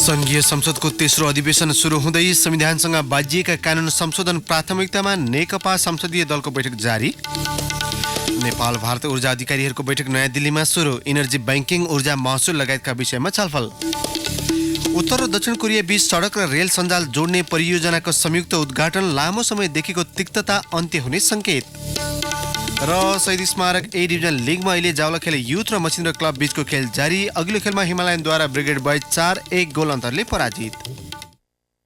संघीय संसदको तेस्रो अधिवेशन सुरु हुँदै संविधानसँग बाजिएका कानून संशोधन प्राथमिकतामा नेकपा संसदीय दलको बैठक जारी। नेपाल भारत ऊर्जा अधिकारीहरूको बैठक नयाँ दिल्लीमा सुरु। इनर्जी बैंकिङ, ऊर्जा महसुल लगायतका विषयमा छलफल। उत्तर र दक्षिण कोरिया बीच सडक र रेल सञ्जाल जोड्ने परियोजनाको संयुक्त उद्घाटन। लामो समयदेखिको तिक्तता अन्त्य हुने संकेत। र शहीद स्मारक ए डिभिजन लिगमा अहिले जावलाखेल युथ र मसिन्द्र क्लब बीचको खेल जारी। अघिल्लो खेलमा हिमालयनद्वारा ब्रिगेड बॉयज 4-1 गोल अन्तरले पराजित।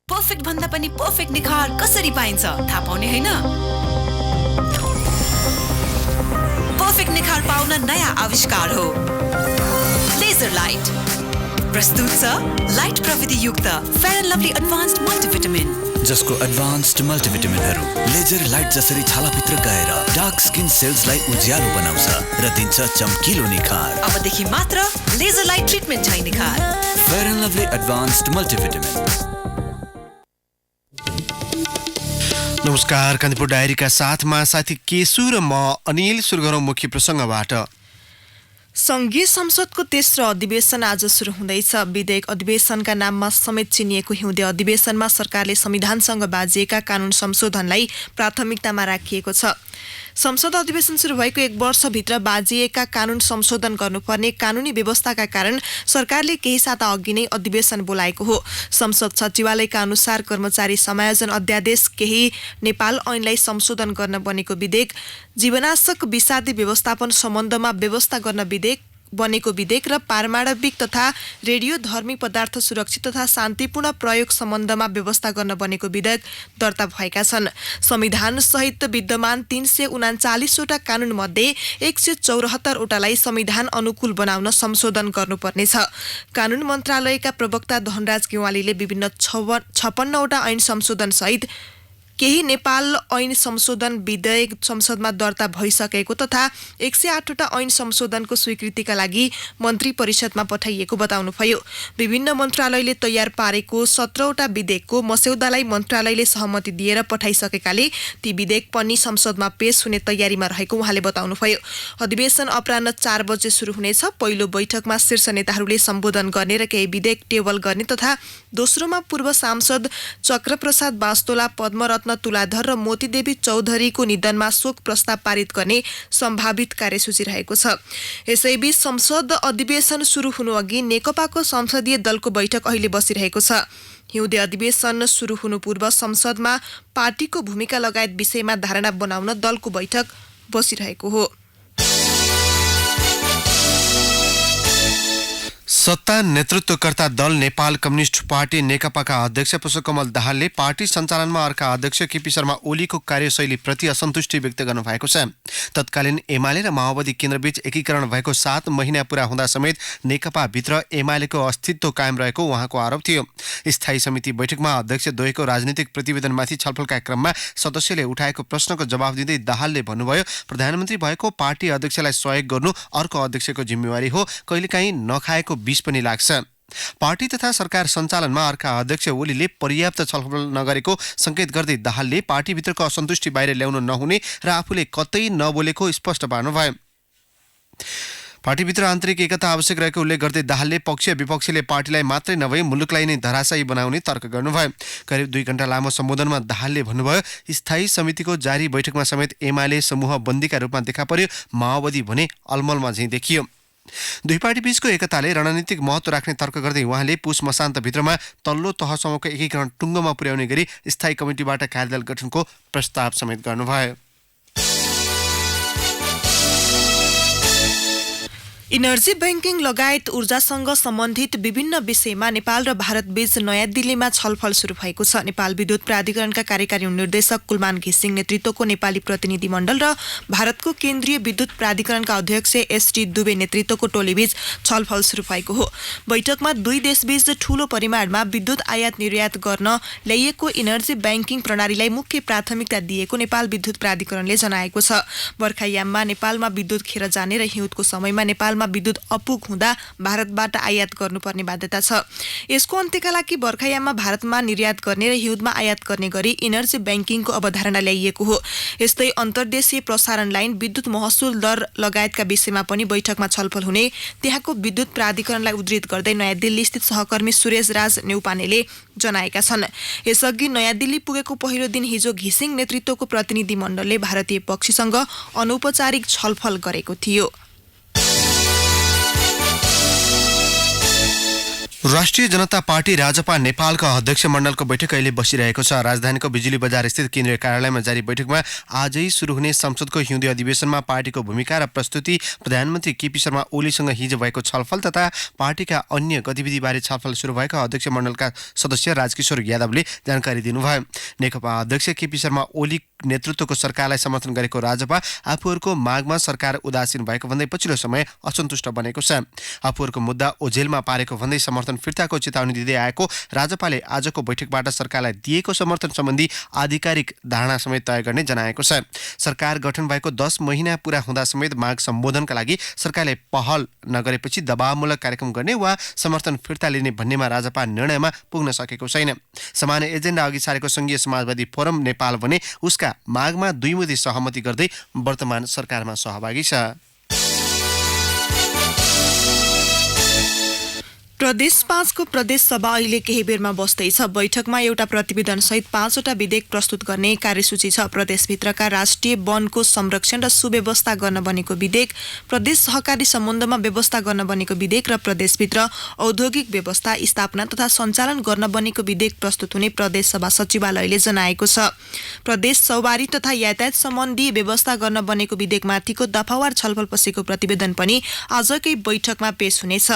पर्फेक्ट भन्दा पनि पर्फेक्ट निखार कसरी पाइन्छ थाहा पाउने हैन? पर्फेक्ट निखार पाउन नयाँ आविष्कार हो लेजर लाइट। प्रस्तुत छ लाइट प्रविधि युक्त fair and lovely advanced multivitamin, जसको एडभान्स्ड मल्टिभिटामिनहरू लेजर लाइट जसरी छालाभित्र गएर डार्क स्किन सेल्सलाई उज्यालो बनाउँछ र दिन्छ चम्किलो निखार। अबदेखि मात्र लेजर लाइट ट्रिटमेन्ट छैन निखार। Fair and lovely advanced multivitamin. नमस्कार, कान्तिपुर डायरीका साथमा साथी केशु र म अनिल। सुरु गरौँ मुख्य प्रसङ्गबाट। संघीय संसदको तेस्रो अधिवेशन आज सुरु हुँदैछ। विधेयक अधिवेशनका नाममा समेत चिनिएको हिउँदे अधिवेशनमा सरकारले संविधानसँग बाजिएका कानून संशोधनलाई प्राथमिकतामा राखिएको छ। संसद अधिवेशन सुरु भएको 1 वर्षभित्र बाजिएका कानून संशोधन गर्नुपर्ने कानूनी व्यवस्थाका कारण सरकारले केही साता अघि नै अधिवेशन बोलाएको हो। संसद सचिवालयका अनुसार कर्मचारी समायोजन अध्यादेश, केही नेपाल ऐनलाई संशोधन गर्न बनेको विधेयक, जीवनाशक विषादी व्यवस्थापन सम्बन्धमा व्यवस्था गर्न बनेको विधेयक र पारमाणविक तथा रेडियोधर्मी पदार्थ सुरक्षित तथा शान्तिपूर्ण प्रयोग सम्बन्धमा व्यवस्था गर्न बनेको विधेयक दर्ता भएका छन्। संविधान सहित विद्यमान 339वटा कानून मध्ये 174वटालाई संविधान अनुकूल बनाउन संशोधन गर्नुपर्नेछ। कानून मन्त्रालयका प्रवक्ता धनराज गेवालीले विभिन्न 56वटा ऐन संशोधन सहित केही नेपाल ऐन संशोधन विधेयक संसदमा दर्ता भइसकेको तथा 108वटा ऐन संशोधनको स्वीकृतिका लागि मन्त्री परिषदमा पठाइएको बताउनुभयो। विभिन्न मन्त्रालयले तयार पारेको 17वटा विधेयकको मस्यौदालाई मन्त्रालयले सहमति दिएर पठाइसकेकाले ती विधेयक पनि संसदमा पेश हुने तयारीमा रहेको उहाँले बताउनुभयो। अधिवेशन अपराह्न 4 बजे सुरु हुनेछ। पहिलो बैठकमा शीर्ष नेताहरूले सम्बोधन गर्ने र केही विधेयक टेबल गर्ने तथा दोस्रोमा पूर्व सांसद चक्रप्रसाद बास्तोला, पद्मरत्न तुलाधर र मोतीदेवी चौधरीको निधनमा शोक प्रस्ताव पारित गर्ने सम्भावित कार्यसूची रहेको छ। यसैबीच संसद अधिवेशन सुरु हुनु अघि नेकपाको संसदीय दलको बैठक अहिले बसिरहेको छ। हिउँदे अधिवेशन सुरु हुनु पूर्व संसदमा पार्टीको भूमिका लगायत विषयमा धारणा बनाउन दलको बैठक बसिरहेको हो। सत्ता नेतृत्वकर्ता दल नेपाल कम्युनिस्ट पार्टी नेकपाका अध्यक्ष पुष्पकमल दाहालले पार्टी सञ्चालनमा अर्का अध्यक्ष केपी शर्मा ओलीको कार्यशैलीप्रति असन्तुष्टि व्यक्त गर्नुभएको छ। तत्कालीन एमाले र माओवादी केन्द्रबीच एकीकरण भएको 7 महिना पूरा हुँदा समेत नेकपाभित्र एमालेको अस्तित्व कायम रहेको उहाँको आरोप थियो। स्थायी समिति बैठकमा अध्यक्ष द्वयको राजनीतिक प्रतिवेदनमाथि छलफलका क्रममा सदस्यले उठाएको प्रश्नको जवाफ दिँदै दाहालले भन्नुभयो, प्रधानमन्त्री भएको पार्टी अध्यक्षलाई सहयोग गर्नु अर्को अध्यक्षको जिम्मेवारी हो। कहिलेकाहीँ नखाएको बिस पनि लाग्छ। पार्टी तथा सरकार सञ्चालनमा अर्का अध्यक्ष ओलीले पर्याप्त छलफल नगरेको संकेत गर्दै दाहालले पार्टीभित्रको असन्तुष्टि बाहिर ल्याउन नहुने र आफूले कतै नबोलेको स्पष्ट पार्नुभयो। पार्टीभित्र आन्तरिक एकता आवश्यक रहेको उल्लेख गर्दै दाहालले पक्ष विपक्षीले पार्टीलाई मात्रै नभई मुलुकलाई नै धराशायी बनाउने तर्क गर्नुभयो। करिब 2 घण्टा लामो सम्बोधनमा दाहालले भन्नुभयो, स्थायी समितिको जारी बैठकमा समेत एमाले समूह बन्दीका रूपमा देखा पर्यो, माओवादी भने अलमलमा झैँ देखियो। दुई पार्टी बीचको एकताले रणनीतिक महत्त्व राख्ने तर्क गर्दै उहाँले पुस मसान्तभित्रमा तल्लो तहसम्मको एकीकरण टुङ्गोमा पुर्याउने गरी स्थायी कमिटीबाट कार्यदल गठनको प्रस्ताव समेत गर्नुभयो। इनर्जी बैंकिङ लगायत ऊर्जासँग सम्बन्धित विभिन्न विषयमा नेपाल र भारत बीच नयाँ दिल्लीमा छलफल सुरु भएको छ। नेपाल विद्युत प्राधिकरणका कार्यकारी निर्देशक कुलमान घिसिङ नेतृत्वको नेपाली प्रतिनिधि मण्डल र भारतको केन्द्रीय विद्युत प्राधिकरणका अध्यक्ष एसटी दुबे नेतृत्वको टोलीबीच छलफल सुरु भएको हो। बैठकमा दुई देशबीच ठूलो परिमाणमा विद्युत आयात निर्यात गर्न ल्याइएको इनर्जी बैंकिङ प्रणालीलाई मुख्य प्राथमिकता दिएको नेपाल विद्युत प्राधिकरणले जनाएको छ। बर्खायाममा नेपालमा विद्युत खेर जाने र हिउँदको समयमा नेपालमा मात्रामा विद्युत अपुग हुँदा भारतबाट आयात गर्नुपर्ने बाध्यता छ। यसको अन्त्यका लागि बर्खायाममा भारतमा निर्यात गर्ने र हिउँदमा आयात गर्ने गरी इनर्जी ब्याङ्किङको अवधारणा ल्याइएको हो। यस्तै अन्तर्देशीय प्रसारण लाइन, विद्युत महसुल दर लगायतका विषयमा पनि बैठकमा छलफल हुने त्यहाँको विद्युत प्राधिकरणलाई उद्धृत गर्दै नयाँ दिल्ली स्थित सहकर्मी सुरेश राज नेउपानेले जनाएका छन्। यसअघि नयाँ दिल्ली पुगेको पहिलो दिन हिजो घिसिङ नेतृत्वको प्रतिनिधि मण्डलले भारतीय पक्षसँग अनौपचारिक छलफल गरेको थियो। राष्ट्रिय जनता पार्टी राजपा नेपालको अध्यक्ष मण्डलको बैठक अहिले बसिरहेको छ। राजधानीको बिजुली बजार स्थित केन्द्रीय कार्यालयमा जारी बैठकमा आजै सुरु हुने संसदको हिउँदे अधिवेशनमा पार्टीको भूमिका र प्रस्तुति, प्रधानमन्त्री केपी शर्मा ओलीसँग हिजो भएको छलफल तथा पार्टीका अन्य गतिविधिबारे छलफल सुरु भएको अध्यक्ष मण्डलका सदस्य राजकिशोर यादवले जानकारी दिनुभयो। नेकपा अध्यक्ष केपी शर्मा ओली नेतृत्वको सरकारलाई समर्थन गरेको राजपा आफूहरूको मागमा सरकार उदासीन भएको भन्दै पछिल्लो समय असन्तुष्ट बनेको छ। आफूहरूको मुद्दा ओझेलमा पारेको भन्दै समर्थन फिर्ताको चेतावनी दिँदै आएको राजपाले आजको बैठकबाट सरकारलाई दिएको समर्थन सम्बन्धी आधिकारिक धारणा समेत तय गर्ने जनाएको छ। सरकार गठन भएको 10 महिना पूरा हुँदा समेत माग सम्बोधनका लागि सरकारले पहल नगरेपछि दबावमूलक कार्यक्रम गर्ने वा समर्थन फिर्ता लिने भन्नेमा राजपा निर्णयमा पुग्न सकेको छैन। समान एजेन्डा अघि सारेको संघीय समाजवादी फोरम नेपाल भने उसका मागमा दुईमुखी सहमति गर्दै वर्तमान सरकारमा सहभागी छ। प्रदेश 5 को प्रदेश सभा अहिले केही बेरमा बस्दैछ। बैठकमा एउटा प्रतिवेदन सहित 5वटा विधेयक प्रस्तुत गर्ने कार्यसूची छ। प्रदेशभित्रका राष्ट्रिय वनको संरक्षण र सुव्यवस्था गर्न बनेको विधेयक, प्रदेश सहकारी सम्बन्धमा व्यवस्था गर्न बनेको विधेयक र प्रदेशभित्र औद्योगिक व्यवस्था स्थापना तथा सञ्चालन गर्न बनेको विधेयक प्रस्तुत हुने प्रदेश सभा सचिवालयले जनाएको छ। प्रदेश सवारी तथा यातायात सम्बन्धी व्यवस्था गर्न बनेको विधेयकमाथिको दफावार छलफल पछिको प्रतिवेदन पनि आजकै बैठकमा पेश हुनेछ।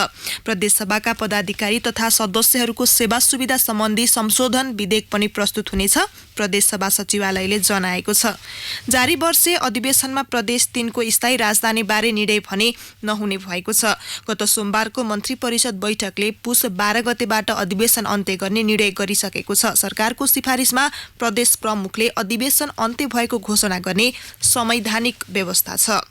प्रदेश सभाका पदाधिकारी तथा सदस्यहरूको सेवा सुविधा सम्बन्धी संशोधन विधेयक पनि प्रस्तुत हुनेछ, प्रदेश सभा सचिवालयले जनाएको छ। जारी वर्षे अधिवेशनमा प्रदेश 3 को स्थायी राजधानी बारे निर्णय भने नहुने भएको छ। गत सोमबारको मन्त्री परिषद बैठकले पुस 12 गतेबाट अधिवेशन अन्त्य गर्ने निर्णय गरिसकेको छ। सरकारको सिफारिसमा प्रदेश प्रमुखले अधिवेशन अन्त्य भएको घोषणा गर्ने संवैधानिक व्यवस्था छ।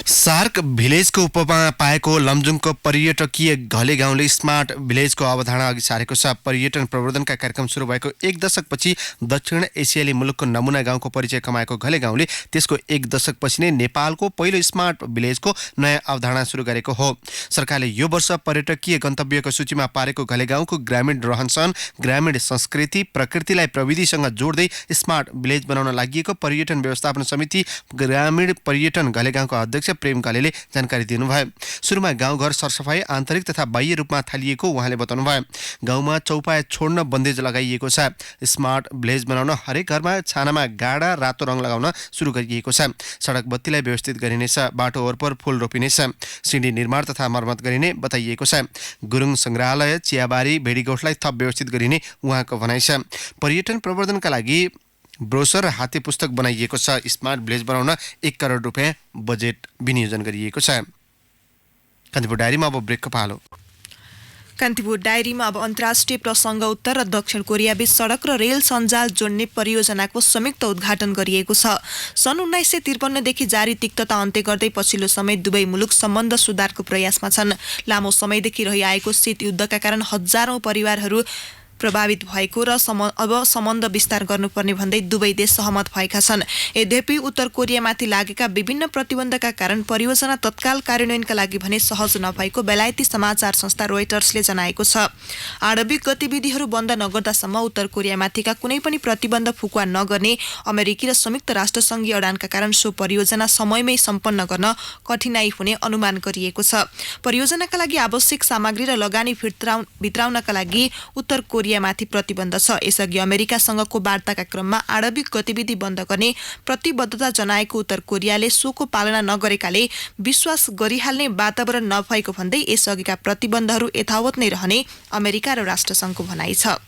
सार्क भिलेजको उपमा पाएको लमजुङको पर्यटकीय घले गाउँले स्मार्ट भिलेजको अवधारणा अघि सारेको छ। पर्यटन प्रवर्धनका कार्यक्रम सुरु भएको 1 दशकपछि दक्षिण एसियाली मुलुकको नमुना गाउँको परिचय कमाएको घले गाउँले त्यसको 1 दशकपछि नै नेपालको पहिलो स्मार्ट भिलेजको नयाँ अवधारणा सुरु गरेको हो। सरकारले यो वर्ष पर्यटकीय गन्तव्यको सूचीमा पारेको घले गाउँको ग्रामीण रहनसहन, ग्रामीण संस्कृति, प्रकृतिलाई प्रविधिसँग जोड्दै स्मार्ट भिलेज बनाउन लागि पर्यटन व्यवस्थापन समिति ग्रामीण पर्यटन घले गाउँको अध्यक्ष प्रेम कालेले जानकारी दिनुभयो। सुरुमा गाउँघर सरसफाई आन्तरिक तथा बाह्य रूपमा थालिएको उहाँले बताउनुभयो। गाउँमा चौपाया छोड्न बन्देज लगाइएको छ। स्मार्ट भिलेज बनाउन हरेक घरमा छानामा गाढा रातो रङ लगाउन सुरु गरिएको छ। सडक बत्तीलाई व्यवस्थित गरिनेछ, बाटो वरपर फूल रोपिनेछ, सिँढी निर्माण तथा मर्मत गरिने बताइएको छ। गुरुङ संग्रहालय, चियाबारी, भेडीगोठलाई थप व्यवस्थित गरिने उहाँको भनाइ छ। पर्यटन प्रवर्धनका लागि ब्रोसर र हाते पुस्तक बनाइएको छ। स्मार्ट भिलेज बनाउन 1 करोड रुपियाँ बजेट विनियोजन गरिएको छ। कान्तिपुर डायरीमा अब ब्रेकको पालो। कान्तिपुर डायरीमा अब अन्तर्राष्ट्रिय प्रसङ्ग उत्तर र दक्षिण कोरिया बीच सडक र रेल सञ्जाल जोड्ने परियोजनाको संयुक्त उद्घाटन गरिएको छ। सन् 1953 देखि जारी तिक्तता अन्त्य गर्दै पछिल्लो समय दुवै मुलुक सम्बन्ध सुधारको प्रयासमा छन्। लामो समयदेखि रहिआएको शीत युद्धका कारण हजारौं परिवारहरू प्रभावित भएको र अब सम्बन्ध विस्तार गर्नुपर्ने भन्दै दुवै देश सहमत भएका छन्। यद्यपि उत्तर कोरियामाथि लागेका विभिन्न प्रतिबन्धका कारण परियोजना तत्काल कार्यान्वयनका लागि भने सहज नभएको बेलायती समाचार संस्था रोयटर्सले जनाएको छ। आणविक गतिविधिहरू बन्द नगर्दासम्म उत्तर कोरियामाथिका कुनै पनि प्रतिबन्ध फुकुवा नगर्ने अमेरिकी र संयुक्त राष्ट्रसङ्घीय अडानका कारण सो परियोजना समयमै सम्पन्न गर्न कठिनाई हुने अनुमान गरिएको छ। परियोजनाका लागि आवश्यक सामग्री र लगानी भित्राउनका लागि उत्तर कोरियामाथि प्रतिबन्ध छ। यसअघि अमेरिकासँगको वार्ताका क्रममा आणविक गतिविधि बन्द गर्ने प्रतिबद्धता जनाएको उत्तर कोरियाले सोको पालना नगरेकाले विश्वास गरिहाल्ने वातावरण नभएको भन्दै यसअघिका प्रतिबन्धहरू यथावत नै रहने अमेरिका र राष्ट्रसङ्घको भनाइ छ।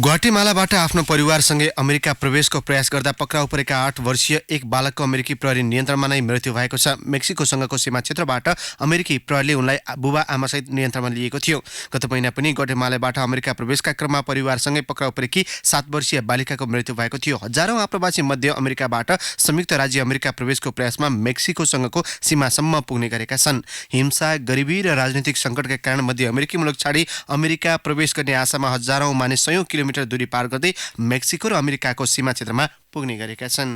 ग्वाटेमालाबाट आफ्नो परिवारसँगै अमेरिका प्रवेशको प्रयास गर्दा पक्राउ परेका 8 वर्षीय एक बालकको अमेरिकी प्रहरी नियन्त्रणमा नै मृत्यु भएको छ। मेक्सिकोसँगको सीमा क्षेत्रबाट अमेरिकी प्रहरीले उनलाई बुबा आमासहित नियन्त्रणमा लिएको थियो। गत महिना पनि ग्वाटेमालाबाट अमेरिका प्रवेशका क्रममा परिवारसँगै पक्राउ परेकी 7 वर्षीय बालिकाको मृत्यु भएको थियो। हजारौं आप्रवासी मध्य अमेरिकाबाट संयुक्त राज्य अमेरिका प्रवेशको प्रयासमा मेक्सिकोसँगको सीमासम्म पुग्ने गरेका छन्। हिंसा, गरिबी र राजनीतिक सङ्कटका कारण मध्य अमेरिकी मुलुक छाडी अमेरिका प्रवेश गर्ने आशामा हजारौं मानिस सयौं किलोमिटर दूरी पार गर्दै मेक्सिको र अमेरिकाको सीमा क्षेत्रमा पुग्ने गरेका छन्।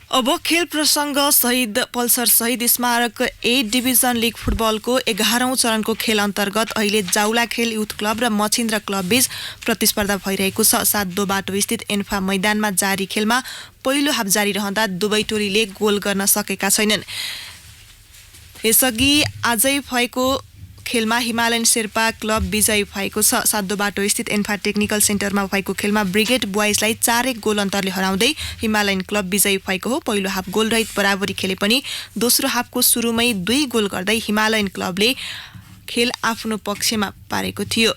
अब खेल प्रसङ्ग शहीद पल्सर शहीद स्मारक ए डिभिजन लिग फुटबलको 11औं चरणको खेल अन्तर्गत अहिले जाउला खेल युथ क्लब र मछिन्द्र क्लब बीच प्रतिस्पर्धा भइरहेको छ। 7 बाटो स्थित एन्फा मैदानमा जारी खेलमा पहिलो हाफ जारी रहँदा दुवै टोलीले गोल गर्न सकेका छैनन्। यसअघि आजै भएको खेलमा हिमालयन शेर्पा क्लब विजयी भएको छ। 7 बाटो स्थित एन्फा टेक्निकल सेन्टरमा भएको खेलमा ब्रिगेड बोइजलाई 4-1 गोल अन्तरले हराउँदै हिमालयन क्लब विजयी भएको हो। पहिलो हाफ गोल रहित बराबरी खेले पनि दोस्रो हाफको सुरुमै 2 गोल गर्दै हिमालयन क्लबले खेल आफ्नो पक्षमा पारेको थियो।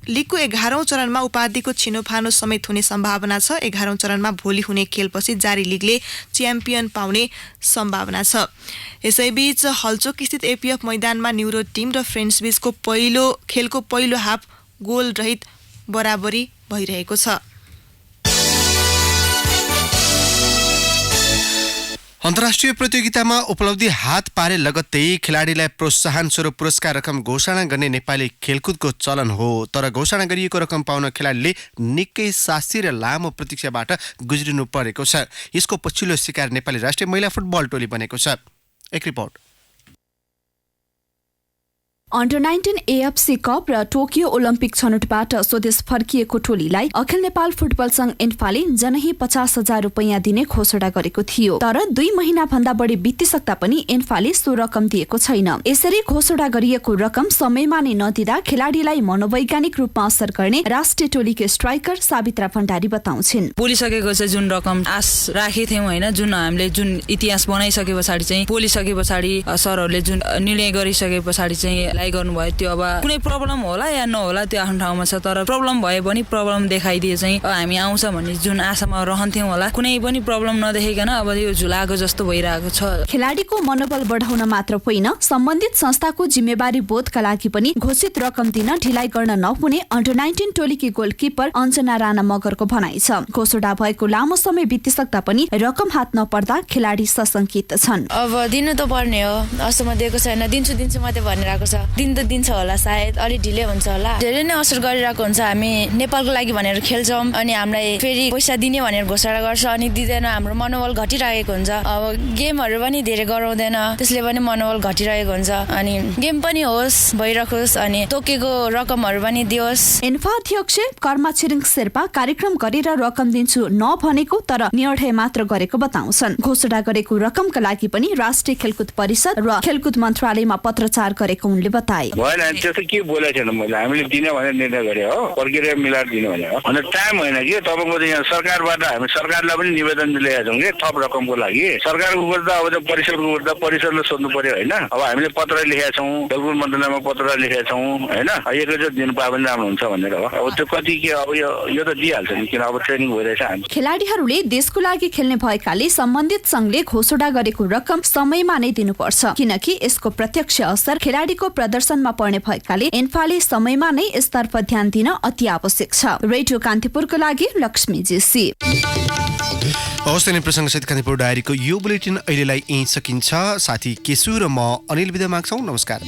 लिगको 11औं चरणमा उपाधिको छिनोफानो समेत हुने सम्भावना छ। 11औं चरणमा भोलि हुने खेलपछि जारी लिगले च्याम्पियन पाउने सम्भावना छ। यसैबीच हलचोक स्थित एपीएफ मैदानमा न्युरो टिम र फ्रेन्ड्स बीचको खेलको पहिलो हाफ गोल रहित बराबरी भइरहेको छ। अन्तर्राष्ट्रिय प्रतियोगितामा उपलब्धि हात पारे लगत्तै खेलाडीलाई प्रोत्साहन स्वरूप पुरस्कार रकम घोषणा गर्ने नेपाली खेलकुदको चलन हो। तर घोषणा गरिएको रकम पाउन खेलाडीले निकै शास्ति र लामो प्रतीक्षाबाट गुज्रिनु परेको छ। यसको पछिल्लो शिकार नेपाली राष्ट्रिय महिला फुटबल टोली बनेको छ। एक रिपोर्ट। अन्डर 19 एएफसी कप र टोकियो ओलम्पिक छनौटबाट स्वदेश फर्किएको टोलीलाई अखिल नेपाल फुटबल संघ एन्फाले जनही 50,000 रुपैयाँ दिने घोषणा गरेको थियो। तर 2 महिना भन्दा बढी बितिसक्दा पनि एन्फाले सो रकम दिएको छैन। यसरी घोषणा गरिएको रकम समयमा नै नदिँदा खेलाडीलाई मनोवैज्ञानिक रूपमा असर गर्ने राष्ट्रिय टोलीको स्ट्राइकर सावित्रा भण्डारी बताउँछिन्। बोलिसकेको चाहिँ जुन रकम आश राखेको थियौँ होइन, जुन हामीले जुन इतिहास बनाइसके पछाडि चाहिँ बोलिसके पछाडि सरहरूले जुन निर्णय गरिसके पछाडि चाहिँ गर्नुभयो, त्यो अब कुनै प्रब्लम होला या नहोला त्यो आफ्नो ठाउँमा छ। तर प्रब्लम भए पनि प्रब्लम देखाइदिए चाहिँ हामी आउँछ भन्ने जुन आशामा रहन्थ्यौँ होला, कुनै पनि प्रब्लम नदेखाइकन अब यो झुलाको जस्तो भइरहेको छ। खेलाडीको मनोबल बढाउन मात्र होइन, सम्बन्धित संस्थाको जिम्मेवारी बोधका लागि पनि घोषित रकम दिन ढिलाइ गर्न नहुने अन्डर 19 टोलीकी गोलकिपर अञ्जना राणा मगरको भनाइ छ। घोषणा भएको लामो समय बितिसक्दा पनि रकम हात नपर्दा खेलाडी सशंकित छन्। अब दिनु त पर्ने हो, अहिलेसम्म दिएको छैन। दिन्छु मात्रै भनिरहेको छ। दिन त दिन्छ होला, सायद अलि ढिलै हुन्छ होला। धेरै नै असर गरिरहेको हुन्छ। हामी नेपालको लागि भनेर खेल्छौँ अनि हामीलाई फेरि पैसा दिने भनेर घोषणा गर्छ अनि दिँदैन, हाम्रो मनोबल घटिरहेको हुन्छ। अब गेमहरू पनि धेरै गराउँदैन, त्यसले पनि मनोबल घटिरहेको हुन्छ। अनि गेम पनि होस्, भइरहोस् अनि तोकेको रकमहरू पनि दियोस्। एन्फा अध्यक्ष कर्मा छिरिङ शेर्पा कार्यक्रम गरेर रकम दिन्छु नभनेको तर निर्णय मात्र गरेको बताउँछन्। घोषणा गरेको रकमका लागि पनि राष्ट्रिय खेलकुद परिषद र खेलकुद मन्त्रालयमा पत्रचार गरेको उनले बताए। भएन त्यस्तो के बोलेको छैन मैले, हामीले दिने भनेर निर्णय गरे हो, प्रक्रिया मिलाएर दिने भने हो। अन्त टाइम होइन कि तपाईँको त यहाँ सरकारबाट हामी सरकारलाई पनि निवेदन दिएका छौँ कि थप रकमको लागि। सरकारको कुरा त अब त्यो परिषदको कुरा त परिषदले सोध्नु पर्यो होइन। अब हामीले पत्र लेखेका छौँ, खेलकुद मन्त्रालयमा पत्र लेखेका छौँ होइन, एकैचोटि दिनु पायो भने राम्रो हुन्छ भनेर हो। अब त्यो कति के अब यो त दिइहाल्छ नि, किन अब ट्रेनिङ भइरहेछ हामी। खेलाडीहरूले देशको लागि खेल्ने भएकाले सम्बन्धित संघले घोषणा गरेको रकम समयमा नै दिनुपर्छ, किनकि यसको प्रत्यक्ष असर खेलाडीको प्रदर्शनमा पर्ने भएकाले एन्फाले समयमा नै यसतर्फ ध्यान दिन अति आवश्यक छ। रेडियो कान्तिपुरको लागि लक्ष्मी जेसी। हवस् त, प्रसङ्गसहित कान्तिपुर डायरीको यो बुलेटिन अहिलेलाई यहीँ सकिन्छ। साथी केशु र म अनिल बिदा माग्छौँ। नमस्कार।